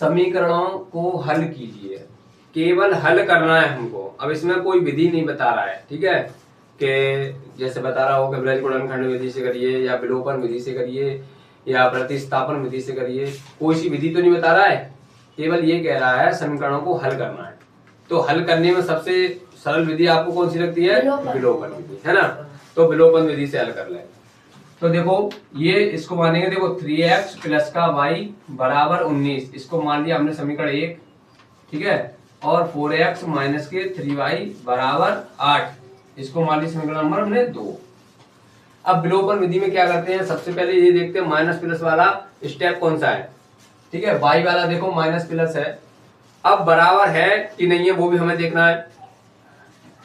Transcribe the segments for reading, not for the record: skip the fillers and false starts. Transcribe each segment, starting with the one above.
समीकरणों को हल कीजिए, केवल हल करना है हमको। अब इसमें कोई विधि नहीं बता रहा है, ठीक है, कि जैसे बता रहा हो कि ब्रज गुणनखंड विधि से करिए या विलोपन विधि से करिए या प्रतिस्थापन विधि से करिए, कोई सी विधि तो नहीं बता रहा है, केवल ये कह रहा है समीकरणों को हल करना है। तो हल करने में सबसे सरल विधि आपको कौन सी लगती है? विलोपन विधि, है ना। तो विलोपन विधि से हल कर लें। तो देखो ये इसको मानेंगे, देखो 3x प्लस का y बराबर 19, इसको मान लिया हमने समीकरण 1, ठीक है, और 4x माइनस के 3y बराबर 8, इसको मान लिया समीकरण नंबर हमने 2। अब विलोपन विधि में क्या करते हैं, सबसे पहले ये देखते हैं माइनस प्लस वाला स्टेप कौन सा है, ठीक है। y वाला देखो माइनस प्लस है, अब बराबर है कि नहीं है वो भी हमें देखना है।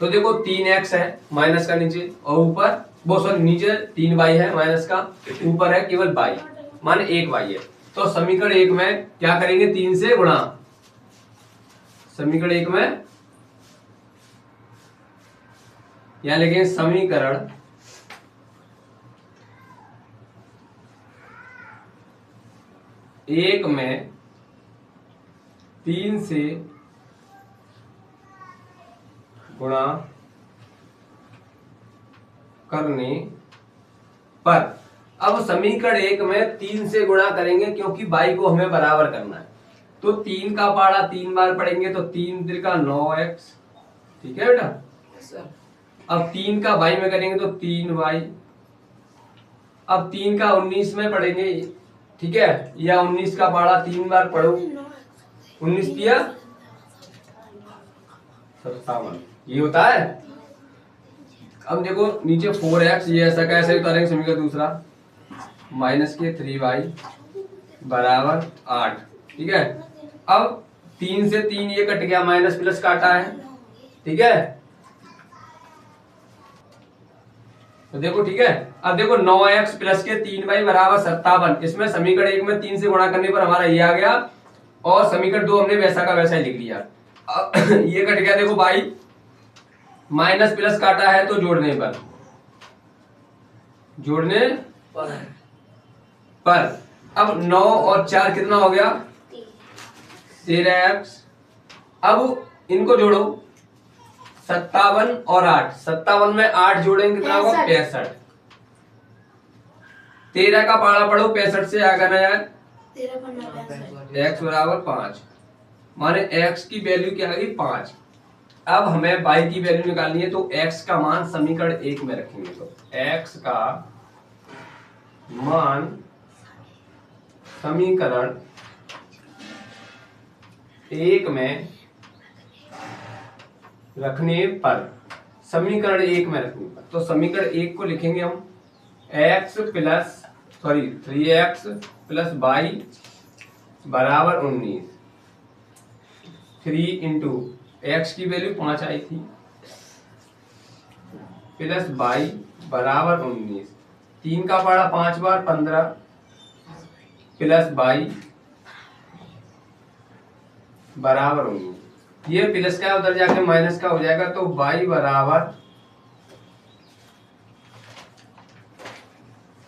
तो देखो 3x है माइनस का नीचे, और ऊपर वो सॉरी नीचे 3y है माइनस का, ऊपर है केवल y, माने 1y है। तो समीकरण 1 में क्या करेंगे, 3 से गुणा। समीकरण 1 में यहां लिखेंगे समीकरण 1 में 3 से गुणा करने पर, अब समीकरण 1 में 3 से गुणा करेंगे क्योंकि y को हमें बराबर करना है। तो 3 का पाड़ा 3 बार पढ़ेंगे तो 3 3 का 9x, ठीक है बेटा। अब 3 का y में करेंगे तो 3y, अब 3 का 19 में पढ़ेंगे, ठीक है, या 19 का पाड़ा 3 बार पढ़ो, 19 दिया 57, ये होता है। अब देखो नीचे 4x, ये ऐसा कैसे उतारेंगे समीकरण दूसरा, माइनस के 3y बराबर 8, ठीक है। अब 3 से 3 ये कट गया, माइनस प्लस काटा है, ठीक है। तो देखो ठीक है, अब देखो 9x प्लस के 3y बराबर 57, इसमें समीकरण 1 में 3 से गुणा करने पर हमारा ये आ गया, और समीकरण 2 हमने वैसा का वैसा ही लिख लिया। अब ये कट गया, देखो y माइनस प्लस काटा है तो जोड़ने पर अब 9 और 4 कितना हो गया, 13x। अब इनको जोड़ो, 57 और 8, 57 में 8 जोड़ेंगे कितना होगा, 65। 13 का पाड़ा पढ़ो, 65 से आगे ना यार, x बराबर 5, माने x की वैल्यू क्या आ गई, 5। अब हमें y की वैल्यू निकालनी है, तो x का मान समीकरण 1 में रखेंगे। तो x का मान समीकरण 1 में रखने पर, समीकरण 1 में रखने पर, तो समीकरण 1 को लिखेंगे हम थ्री 3x प्लस y बराबर 19, 3 इंटू x की वैल्यू 5 आई थी, प्लस y बराबर 19, 3 का पाड़ा 5 बार 15, प्लस y बराबर 19। ये प्लस का उधर जाके माइनस का हो जाएगा, तो y बराबर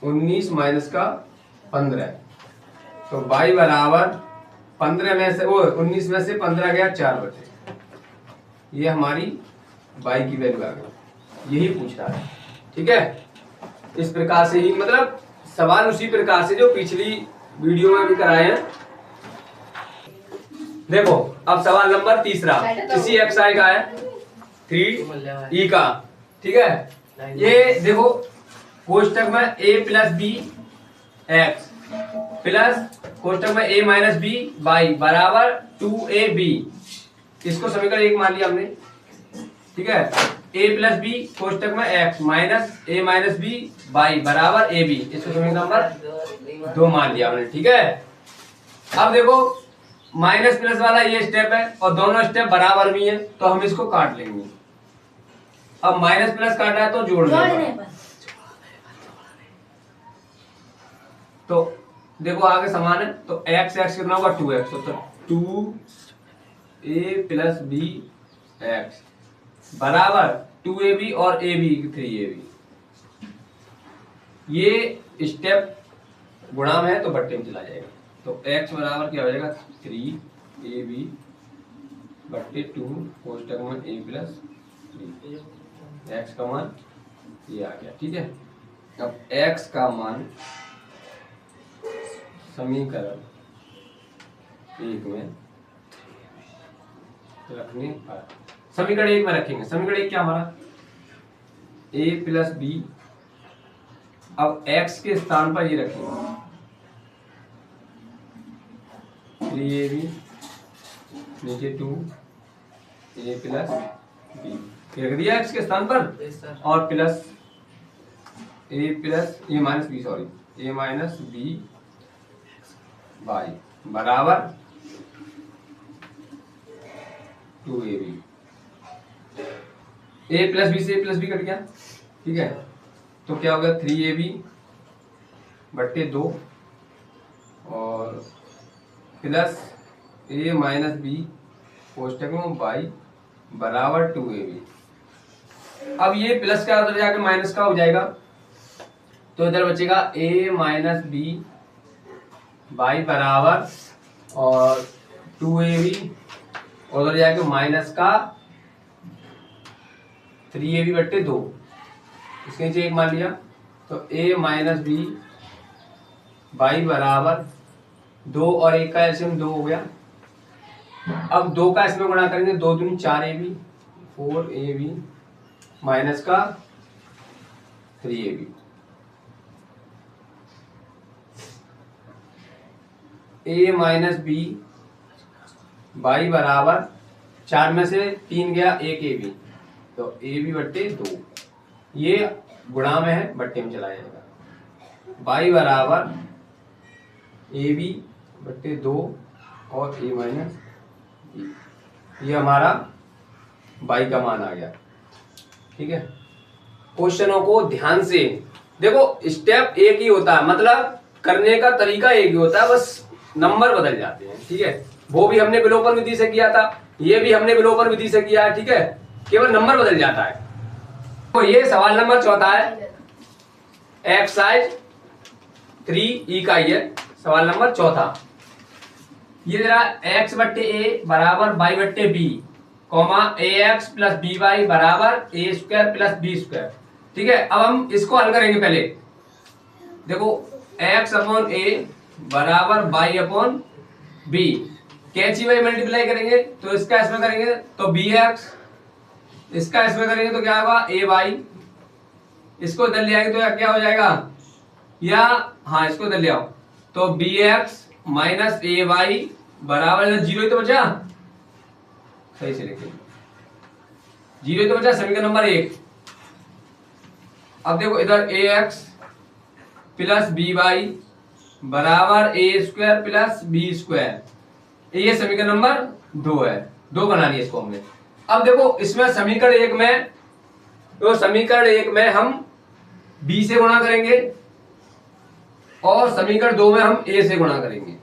19 माइनस का 15, तो y बराबर 15 में से वो 19 में से 15 गया, 4 बचे। ये हमारी y की वैल्यू आ गई, यही पूछ रहा है, ठीक है। इस प्रकार से ही, मतलब सवाल उसी प्रकार से जो पिछली वीडियो में भी कराए हैं। देखो अब सवाल नंबर 3, इसी xi का है, 3e का, ठीक है। ये देखो कोष्टक में a plus B X plus कोष्टक में a माइनस बी वाई बराबर 2ab, इसको समीकरण 1 मान लिया हमने, ठीक है। a प्लस बी कोष्टक में x minus a minus b y बराबर ab, इसको समीकरण नंबर 2 मान लिया हमने, ठीक है। अब देखो माइनस प्लस वाला ये स्टेप है और दोनों स्टेप बराबर भी है, तो हम इसको काट लेंगे। अब माइनस प्लस काटा है तो जोड़ने पर, तो देखो आगे समान है, तो x x कितना होगा 2x, तो 2a प्लस बी एक्स बराबर 2ab और ab 3ab। ये स्टेप गुणा में है तो बट्टे में चला जाएगा, तो x बराबर क्या हो जाएगा 3ab बट्टे 2 कोष्टक में a प्लस 3, x का मान ये आ गया। ठीक है, अब x का मान समीकरण 1 में रखने पर, समीकरण 1 में रखेंगे। समीकरण 1 क्या हमारा a प्लस बी, अब x के स्थान पर ये रखेंगे 3ab नीचे 2a प्लस बी रख दिया x के स्थान पर, और plus a plus a minus b, sorry a minus b y बराबर 2ab। a प्लस बी से a प्लस बी कट गया। ठीक है, तो क्या होगा 3ab बट्टे 2 और प्लस a माइनस बी कोष्टक में बाई बराबर 2ab। अब ये प्लस का उधर जाके माइनस का हो जाएगा, तो इधर बचेगा a माइनस बी बाई बराबर और 2ab, और उधर जाके माइनस का 3ab बट्टे 2, इसके नीचे एक मान लिया, तो a माइनस बी बाई बराबर 2 और 1 का एलसीएम 2 हो गया। अब 2 का इसमें गुणा करेंगे, 2 दूनी 4ab 4ab माइनस का 3ab, a minus b y बराबर 4 में से 3 गया 1 ab, तो ab बट्टे 2, ये गुणा में है बट्टे में चला जाएगा, बाई बराबर ab बट्टे 2 और a माइनस बी, ये हमारा बाई का मान आ गया। ठीक है, क्वेश्चनों को ध्यान से देखो, स्टेप एक ही होता है, मतलब करने का तरीका एक ही होता है, बस नंबर बदल जाते हैं। ठीक है, वो भी हमने विलोपन विधि से किया था, ये भी हमने विलोपन विधि से किया है। ठीक है, केवल नंबर बदल जाता है। तो ये सवाल नंबर 14 है, एक्सरसाइज 3E का ये सवाल नंबर 14। ये जरा x बट्टे ए बराबर बाई बट्टे बी कॉमा ए एक्स प्लस बी वाई बराबर ए स्क्वायर प्लस बी स्क्वायर। ठीक है, अब हम इसको हल करेंगे। पहले देखो x अपॉन ए बराबर बाई अपॉन बी, कैंची बाई मल्टीप्लाई करेंगे तो इसका इसमें करेंगे तो बी एक्स, इसका इसमें करेंगे तो क्या होगा ए वाई, इसको इधर ले आएंगे तो क्या हो जाएगा, या हाँ इसको इधर ले आओ तो बी एक्स माइनस ए वाई बराबर 0 ही तो बचा, सही से लिखेंगे 0 ही तो बचा, समीकरण नंबर 1। अब देखो इधर ए एक्स प्लस बी वाई बराबर ए स्क्वायर प्लस बी स्क्वायर, ये समीकरण नंबर 2 है, 2 बना लिया इसको हमने। अब देखो इसमें समीकरण 1 में, तो समीकरण 1 में हम b से गुणा करेंगे और समीकरण 2 में हम a से गुणा करेंगे।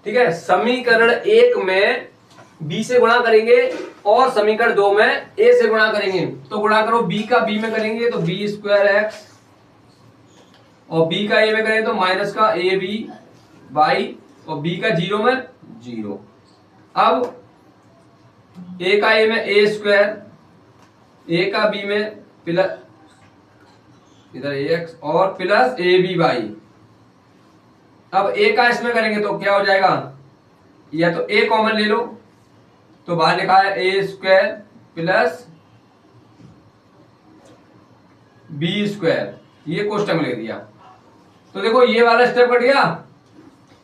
ठीक है, समीकरण 1 में b से गुणा करेंगे और समीकरण 2 में a से गुणा करेंगे, तो गुणा करो b का b में करेंगे तो बी स्क्वायर एक्स, और b का a में करेंगे तो माइनस का ए बी बाई, और b का 0 में 0। अब a का a में a स्क्वायर, a का b में प्लस इधर एक्स और प्लस ए बी बाई। अब a का इसमें करेंगे तो क्या हो जाएगा, या तो a कॉमन ले लो तो बाहर लिखा है ए स्क्वायर प्लस बी स्क्वायर, ये कोष्टक में लिख दिया। तो देखो ये वाला स्टेप कट गया,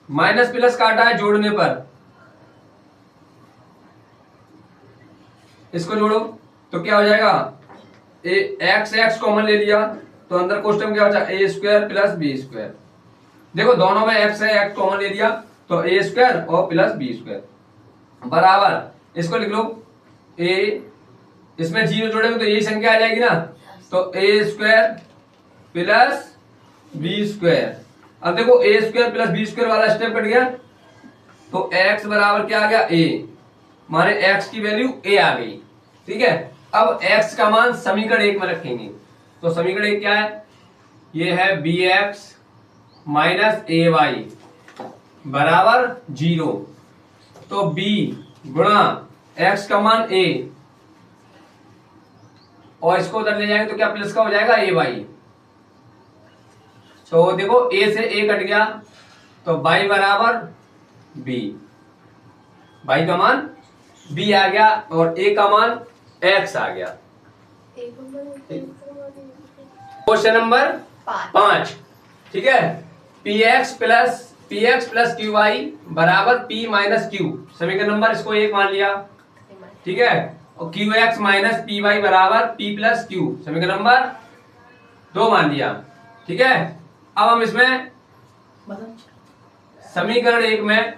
माइनस प्लस काटा है जोड़ने पर, इसको जोड़ो तो क्या हो जाएगा, ए एक्स एक्स कॉमन ले लिया तो अंदर कोष्टक में क्या बचा ए स्क्वायर प्लस बी स्क्वायर। देखो दोनों में एक्स है, एक्स कॉमन ले लिया तो ए स्क्वायर और प्लस बी स्क्वायर बराबर, इसको लिख लो ए, इसमें 0 जोड़ेंगे तो यही संख्या आ जाएगी ना, तो ए स्क्वायर प्लस बी स्क्वायर। अब देखो ए स्क्वायर प्लस बी स्क्वायर वाला स्टेप कट गया, तो x बराबर क्या आ गया a, माने x की वैल्यू a आ गई। ठीक है, अब x का मान समीकरण 1 में रखेंगे, तो समीकरण 1 क्या है, ये है bx माइनस ए वाई बराबर 0, तो b गुणा x का मान a, और इसको उधर ले जाएंगे तो क्या प्लस का हो जाएगा a y। तो देखो a से a कट गया, तो y बराबर b, y का मान b आ गया और a का मान x आ गया। क्वेश्चन नंबर 5, ठीक है। px प्लस क्यू वाई बराबर p माइनस क्यू, समीकरण नंबर इसको 1 मान लिया, ठीक है। और q x minus p y बराबर p प्लस क्यू, समीकरण नंबर 2 मान लिया, ठीक है। अब हम इसमें समीकरण 1 में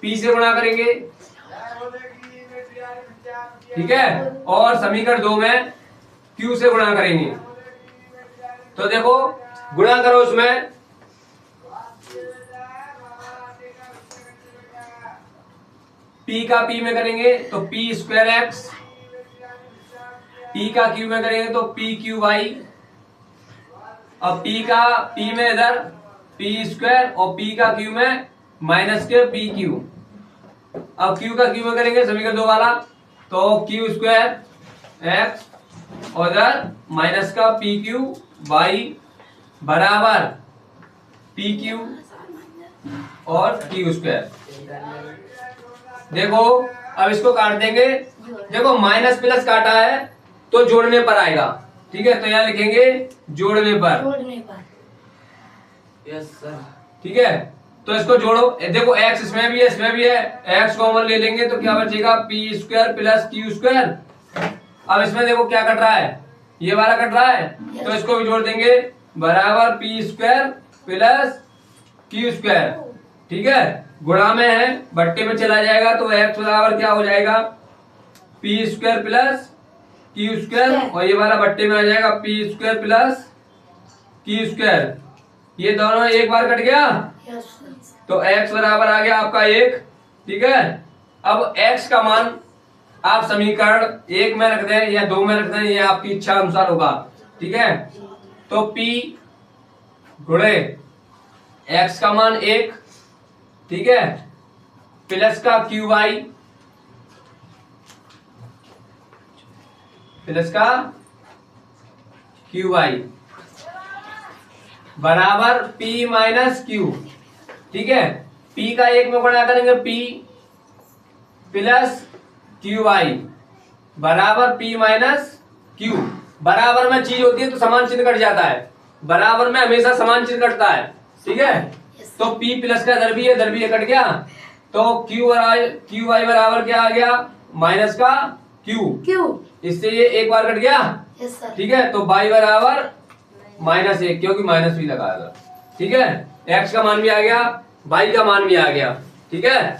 p से गुणा करेंगे, ठीक है, और समीकरण 2 में q से गुणा करेंगे। तो देखो गुणा करो, उसमें p का p में करेंगे तो p स्क्वायर एक्स, p का q में करेंगे तो p क्यू वाई, और p का p में इधर p स्क्वायर और p का q में माइनस के p क्यू। अब q का q में करेंगे समीकरण 2 वाला, तो q स्क्वायर एक्स और इधर माइनस का p क्यू वाई बराबर p क्यू और q स्क्वायर। देखो अब इसको काट देंगे, देखो माइनस प्लस काटा है तो जोड़ने पर आएगा, ठीक है। तो यहाँ लिखेंगे जोड़ने पर, यस सर, ठीक है। तो इसको जोड़ो, देखो x इसमें भी है इसमें भी है, x कॉमन ले लेंगे तो क्या बचेगा p square plus Q square. अब इसमें देखो क्या कट रहा है, ये वाला कट रहा है, तो इसको भी जोड़ देंगे बराबर p square plus Q square, ठीक है। गुणा में है, बट्टे में चला जाएगा तो x बराबर क्या हो जाएगा p square plus Q square, और ये वाला बट्टे में आ जाएगा p square plus Q square. ये दोनों एक बार कट गया, तो x बराबर आ गया आपका 1, ठीक है। अब x का मान आप समीकरण 1 में रख दें या 2 में रख दें, ये आपकी इच्छा अनुसार होगा, ठीक है। तो p गुणे x का मान 1, ठीक है, प्लस का क्यू वाई प्लस का क्यू वाई बराबर p माइनस क्यू, ठीक है। p का 1 में गुणा करेंगे p प्लस क्यू वाई बराबर p माइनस क्यू। बराबर में चीज होती है तो समान चिन्ह कट जाता है, बराबर में हमेशा समान चिन्ह कटता है, ठीक है। तो p प्लस का इधर भी है कट गया, तो क्यू वाई बराबर क्या आ गया माइनस का क्यू, इससे ये एक बार कट गया, ठीक है। तो y बराबर -1, क्योंकि माइनस भी लगा था, ठीक है। x का मान भी आ गया, y का मान भी आ गया, ठीक है।